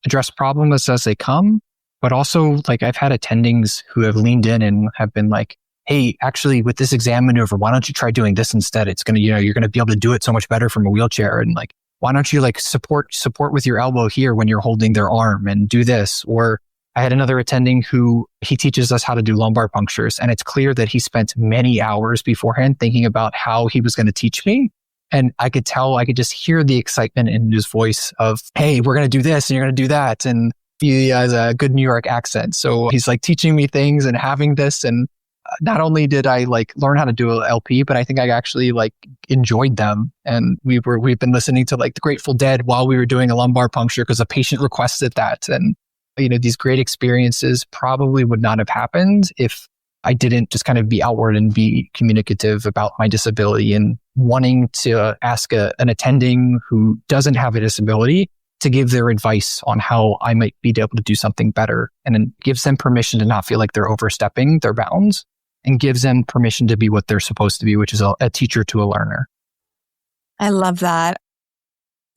address problems as they come. But also, like I've had attendings who have leaned in and have been like, hey, actually with this exam maneuver, why don't you try doing this instead? It's going to, you're going to be able to do it so much better from a wheelchair. And like, why don't you like support with your elbow here when you're holding their arm and do this? Or I had another attending who he teaches us how to do lumbar punctures. And it's clear that he spent many hours beforehand thinking about how he was going to teach me. And I could just hear the excitement in his voice of, hey, we're going to do this and you're going to do that. And he has a good New York accent. So he's like teaching me things and having this. And not only did I like learn how to do a LP, but I think I actually like enjoyed them. And we've been listening to like the Grateful Dead while we were doing a lumbar puncture because a patient requested that. And these great experiences probably would not have happened if I didn't just kind of be outward and be communicative about my disability and wanting to ask an attending who doesn't have a disability to give their advice on how I might be able to do something better, and then gives them permission to not feel like they're overstepping their bounds and gives them permission to be what they're supposed to be, which is a teacher to a learner. I love that.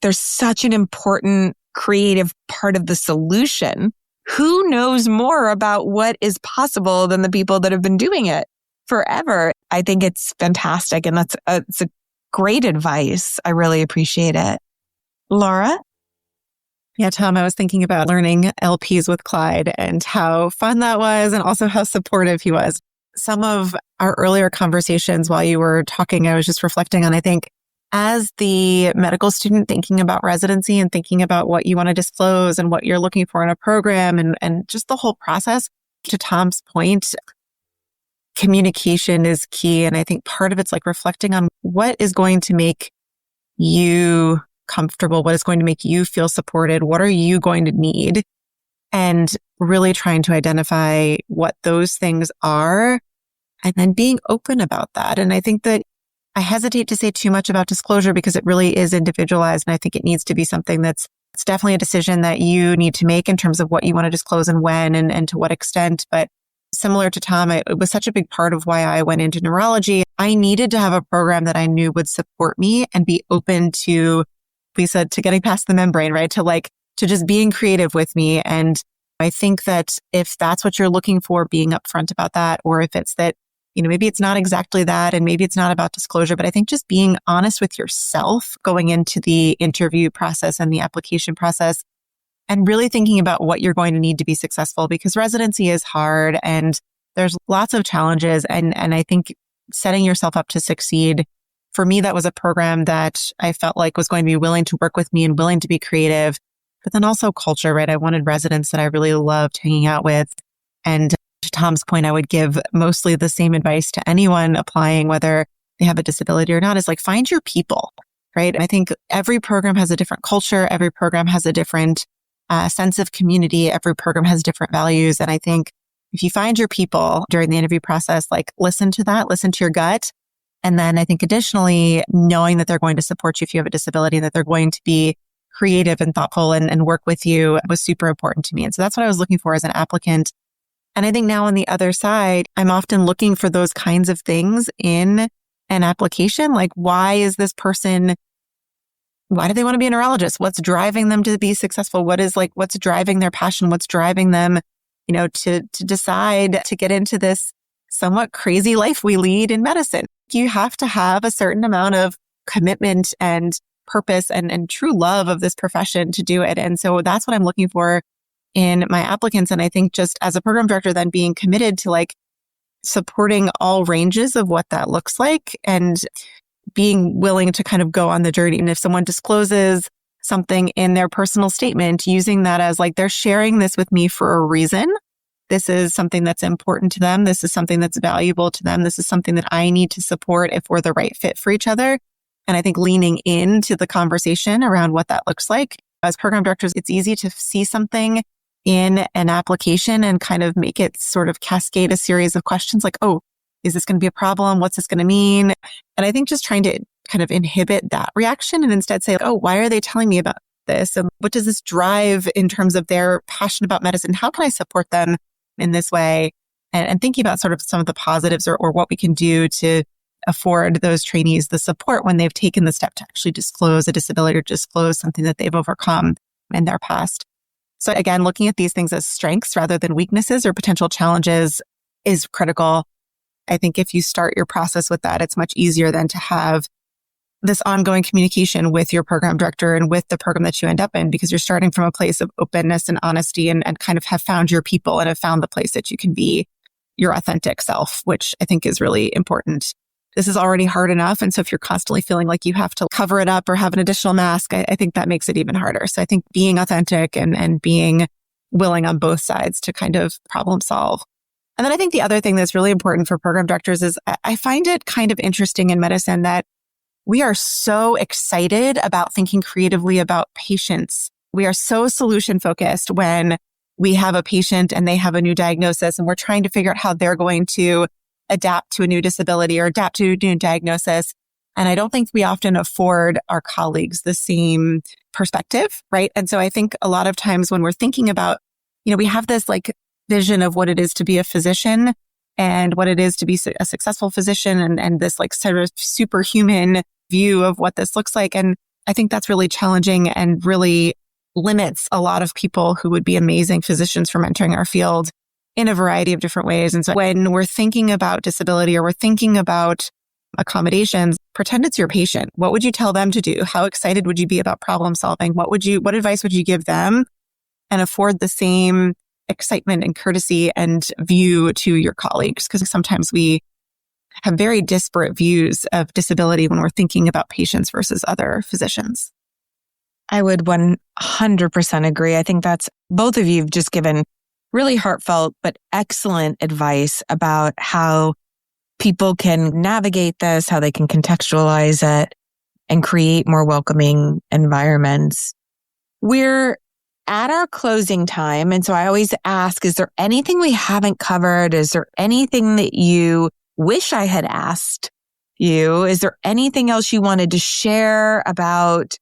There's such an important creative part of the solution. Who knows more about what is possible than the people that have been doing it forever? I think it's fantastic. And it's a great advice. I really appreciate it. Laura? Yeah, Tom, I was thinking about learning LPs with Clyde and how fun that was and also how supportive he was. Some of our earlier conversations while you were talking, I was just reflecting on, I think, as the medical student thinking about residency and thinking about what you want to disclose and what you're looking for in a program and just the whole process, to Tom's point, communication is key. And I think part of it's like reflecting on what is going to make you comfortable, what is going to make you feel supported, what are you going to need, and really trying to identify what those things are and then being open about that. And I think that I hesitate to say too much about disclosure because it really is individualized. And I think it needs to be something it's definitely a decision that you need to make in terms of what you want to disclose and when and to what extent. But similar to Tom, it was such a big part of why I went into neurology. I needed to have a program that I knew would support me and be open to, we said, to getting past the membrane, right? To just being creative with me. And I think that if that's what you're looking for, being upfront about that, or if it's that, maybe it's not exactly that, and maybe it's not about disclosure, but I think just being honest with yourself going into the interview process and the application process, and really thinking about what you're going to need to be successful, because residency is hard and there's lots of challenges. And I think setting yourself up to succeed, for me, that was a program that I felt like was going to be willing to work with me and willing to be creative, but then also culture, right? I wanted residents that I really loved hanging out with. And to Tom's point, I would give mostly the same advice to anyone applying, whether they have a disability or not, is like, find your people, right? I think every program has a different culture. Every program has a different sense of community. Every program has different values. And I think if you find your people during the interview process, like listen to that, listen to your gut. And then I think additionally, knowing that they're going to support you if you have a disability, that they're going to be creative and thoughtful and work with you was super important to me. And so that's what I was looking for as an applicant. And I think now on the other side, I'm often looking for those kinds of things in an application. Like, why do they want to be a neurologist? What's driving them to be successful? What's driving their passion? What's driving them, to decide to get into this somewhat crazy life we lead in medicine? You have to have a certain amount of commitment and purpose and true love of this profession to do it. And so that's what I'm looking for in my applicants. And I think just as a program director, then being committed to supporting all ranges of what that looks like and being willing to kind of go on the journey. And if someone discloses something in their personal statement, using that as they're sharing this with me for a reason. This is something that's important to them. This is something that's valuable to them. This is something that I need to support if we're the right fit for each other. And I think leaning into the conversation around what that looks like. As program directors, it's easy to see something in an application and kind of make it sort of cascade a series of questions like, oh, is this going to be a problem? What's this going to mean? And I think just trying to kind of inhibit that reaction and instead say, oh, why are they telling me about this? And what does this drive in terms of their passion about medicine? How can I support them in this way? And thinking about sort of some of the positives or what we can do to afford those trainees the support when they've taken the step to actually disclose a disability or disclose something that they've overcome in their past. So again, looking at these things as strengths rather than weaknesses or potential challenges is critical. I think if you start your process with that, it's much easier than to have this ongoing communication with your program director and with the program that you end up in, because you're starting from a place of openness and honesty and kind of have found your people and have found the place that you can be your authentic self, which I think is really important. This is already hard enough. And so if you're constantly feeling like you have to cover it up or have an additional mask, I think that makes it even harder. So I think being authentic and being willing on both sides to kind of problem solve. And then I think the other thing that's really important for program directors is I find it kind of interesting in medicine that we are so excited about thinking creatively about patients. We are so solution focused when we have a patient and they have a new diagnosis and we're trying to figure out how they're going to adapt to a new disability or adapt to a new diagnosis. And I don't think we often afford our colleagues the same perspective, right? And so I think a lot of times when we're thinking about, we have this like vision of what it is to be a physician and what it is to be a successful physician and this like sort of superhuman view of what this looks like. And I think that's really challenging and really limits a lot of people who would be amazing physicians from entering our field in a variety of different ways. And so when we're thinking about disability or we're thinking about accommodations, pretend it's your patient. What would you tell them to do? How excited would you be about problem solving? What advice would you give them? And afford the same excitement and courtesy and view to your colleagues. Because sometimes we have very disparate views of disability when we're thinking about patients versus other physicians. I would 100% agree. I think that's both of you have just given really heartfelt but excellent advice about how people can navigate this, how they can contextualize it and create more welcoming environments. We're at our closing time. And so I always ask, is there anything we haven't covered? Is there anything that you wish I had asked you? Is there anything else you wanted to share about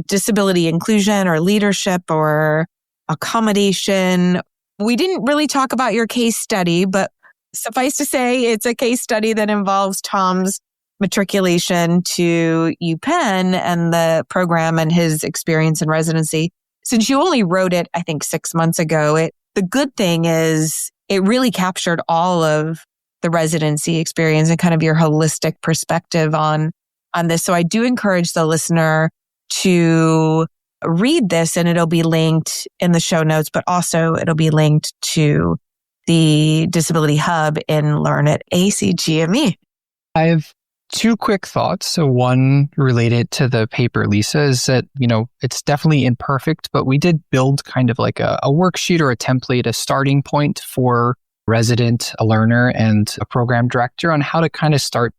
disability inclusion or leadership or accommodation? We didn't really talk about your case study, but suffice to say, it's a case study that involves Tom's matriculation to UPenn and the program and his experience in residency. Since you only wrote it, I think 6 months ago, the good thing is it really captured all of the residency experience and kind of your holistic perspective on this. So I do encourage the listener to read this, and it'll be linked in the show notes, but also it'll be linked to the Disability Hub in Learn at ACGME. I have two quick thoughts. So one related to the paper, Lisa, is that, it's definitely imperfect, but we did build kind of like a worksheet or a template, a starting point for resident, a learner, and a program director on how to kind of start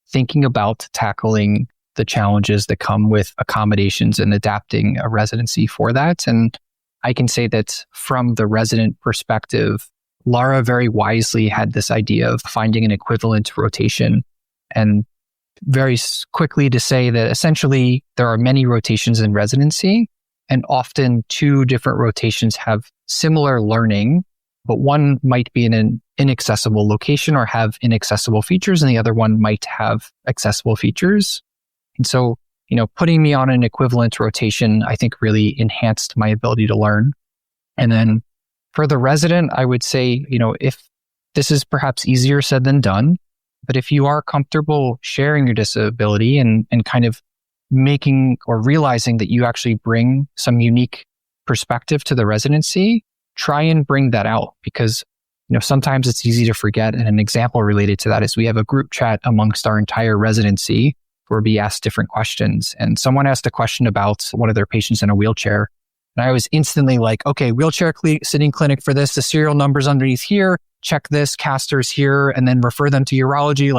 thinking about tackling the challenges that come with accommodations and adapting a residency for that. And I can say that from the resident perspective, Lara very wisely had this idea of finding an equivalent rotation, and very quickly to say that essentially there are many rotations in residency, and often two different rotations have similar learning, but one might be in an inaccessible location or have inaccessible features, and the other one might have accessible features. And so, putting me on an equivalent rotation, I think really enhanced my ability to learn. And then for the resident, I would say, if this is perhaps easier said than done, but if you are comfortable sharing your disability and kind of making or realizing that you actually bring some unique perspective to the residency, try and bring that out, because sometimes it's easy to forget. And an example related to that is we have a group chat amongst our entire residency where we ask different questions. And someone asked a question about one of their patients in a wheelchair. And I was instantly like, okay, wheelchair sitting clinic for this, the serial number's underneath here, check this, casters here, and then refer them to urology.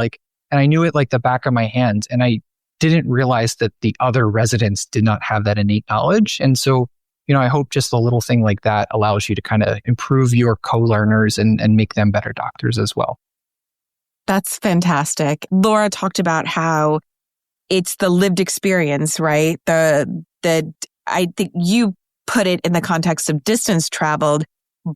And I knew it like the back of my hand. And I didn't realize that the other residents did not have that innate knowledge. And so, I hope just a little thing like that allows you to kind of improve your co-learners and make them better doctors as well. That's fantastic. Laura talked about how it's the lived experience, right? I think you put it in the context of distance traveled,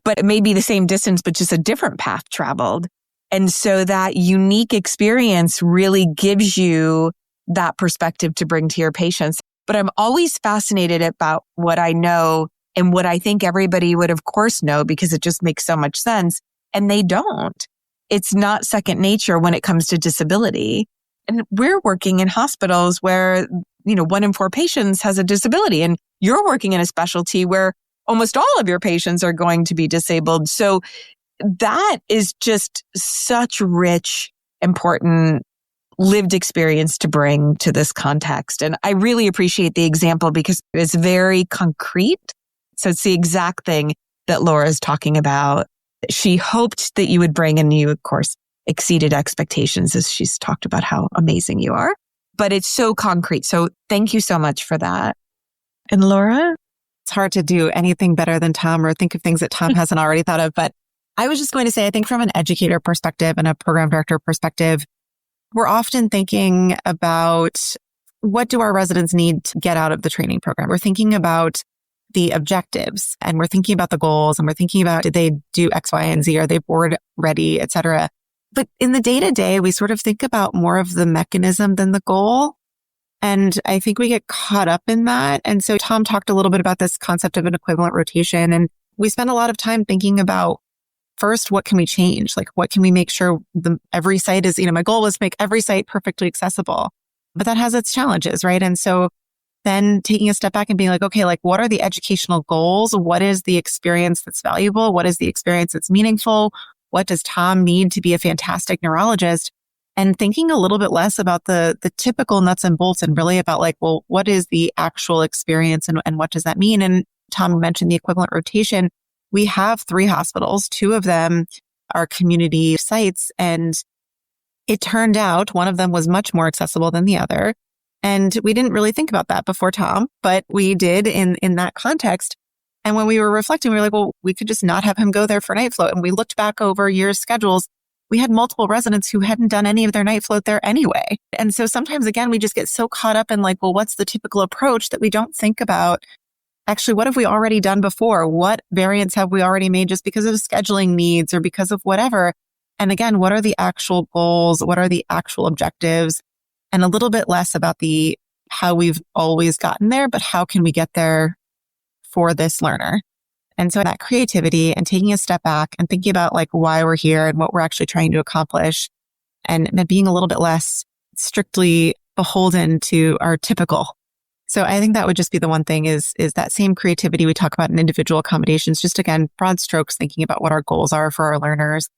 but it may be the same distance, but just a different path traveled. And so that unique experience really gives you that perspective to bring to your patients. But I'm always fascinated about what I know and what I think everybody would, of course, know, because it just makes so much sense. And they don't. It's not second nature when it comes to disability. And we're working in hospitals where, 1 in 4 patients has a disability. And you're working in a specialty where almost all of your patients are going to be disabled. So that is just such rich, important lived experience to bring to this context. And I really appreciate the example because it's very concrete. So it's the exact thing that Laura is talking about. She hoped that you would bring, and you, of course, exceeded expectations as she's talked about how amazing you are. But it's so concrete. So thank you so much for that. And Laura? It's hard to do anything better than Tom or think of things that Tom hasn't already thought of. But I was just going to say, I think from an educator perspective and a program director perspective, we're often thinking about what do our residents need to get out of the training program? We're thinking about the objectives and we're thinking about the goals and we're thinking about did they do X, Y, and Z? Are they board ready, et cetera? But in the day-to-day, we sort of think about more of the mechanism than the goal. And I think we get caught up in that. And so Tom talked a little bit about this concept of an equivalent rotation. And we spend a lot of time thinking about first, what can we change? Like, what can we make sure every site is, my goal was to make every site perfectly accessible, but that has its challenges, right? And so then taking a step back and being like, okay, like what are the educational goals? What is the experience that's valuable? What is the experience that's meaningful? What does Tom need to be a fantastic neurologist? And thinking a little bit less about the typical nuts and bolts and really about like, well, what is the actual experience and what does that mean? And Tom mentioned the equivalent rotation. We have 3 hospitals. 2 of them are community sites. And it turned out one of them was much more accessible than the other. And we didn't really think about that before Tom, but we did in that context. And when we were reflecting, we were like, well, we could just not have him go there for night float. And we looked back over years' schedules. We had multiple residents who hadn't done any of their night float there anyway. And so sometimes, again, we just get so caught up in like, well, what's the typical approach that we don't think about actually, what have we already done before? What variants have we already made just because of scheduling needs or because of whatever? And again, what are the actual goals? What are the actual objectives? And a little bit less about the how we've always gotten there, but how can we get there for this learner? And so that creativity and taking a step back and thinking about like why we're here and what we're actually trying to accomplish and being a little bit less strictly beholden to our typical. So I think that would just be the one thing is that same creativity we talk about in individual accommodations, just again, broad strokes, thinking about what our goals are for our learners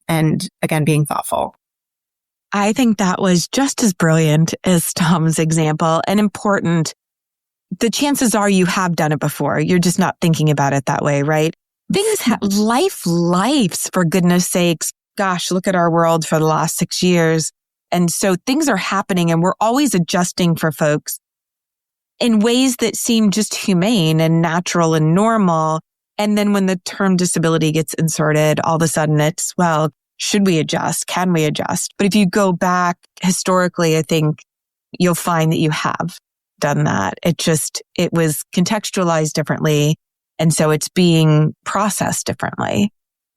and again, being thoughtful. I think that was just as brilliant as Tom's example and important. The chances are you have done it before. You're just not thinking about it that way, right? Life's for goodness sakes. Gosh, look at our world for the last 6 years. And so things are happening and we're always adjusting for folks in ways that seem just humane and natural and normal. And then when the term disability gets inserted, all of a sudden it's, well, should we adjust? Can we adjust? But if you go back historically, I think you'll find that you have done that. It was contextualized differently. And so it's being processed differently.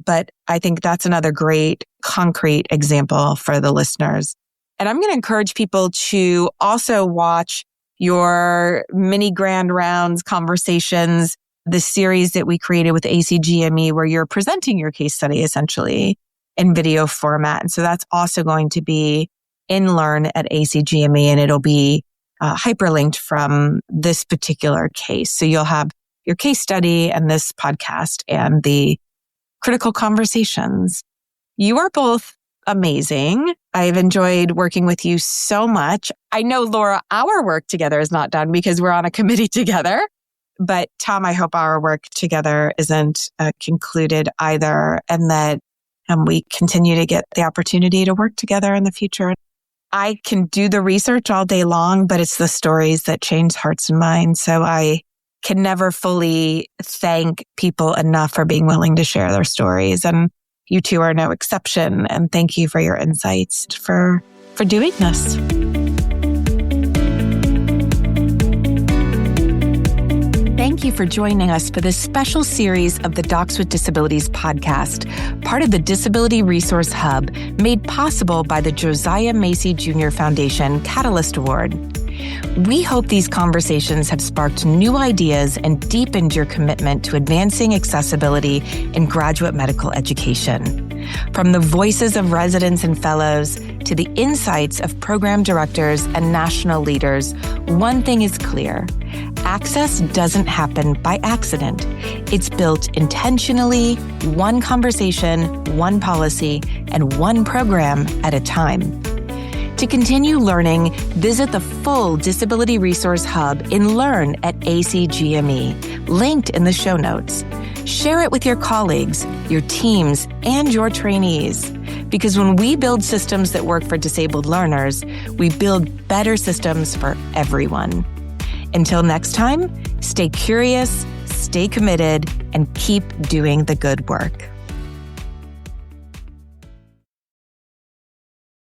But I think that's another great concrete example for the listeners. And I'm going to encourage people to also watch your mini grand rounds conversations, the series that we created with ACGME, where you're presenting your case study essentially in video format. And so that's also going to be in Learn at ACGME, and it'll be hyperlinked from this particular case. So you'll have your case study and this podcast and the critical conversations. You are both amazing. I've enjoyed working with you so much. I know, Laura, our work together is not done because we're on a committee together. But Tom, I hope our work together isn't concluded either, and that we continue to get the opportunity to work together in the future. I can do the research all day long, but it's the stories that change hearts and minds. So I can never fully thank people enough for being willing to share their stories. And you two are no exception. And thank you for your insights for doing this. Thank you for joining us for this special series of the Docs with Disabilities podcast, part of the Disability Resource Hub, made possible by the Josiah Macy Jr. Foundation Catalyst Award. We hope these conversations have sparked new ideas and deepened your commitment to advancing accessibility in graduate medical education. From the voices of residents and fellows to the insights of program directors and national leaders, one thing is clear. Access doesn't happen by accident. It's built intentionally, one conversation, one policy, and one program at a time. To continue learning, visit the full Disability Resource Hub in Learn at ACGME, linked in the show notes. Share it with your colleagues, your teams, and your trainees. Because when we build systems that work for disabled learners, we build better systems for everyone. Until next time, stay curious, stay committed, and keep doing the good work.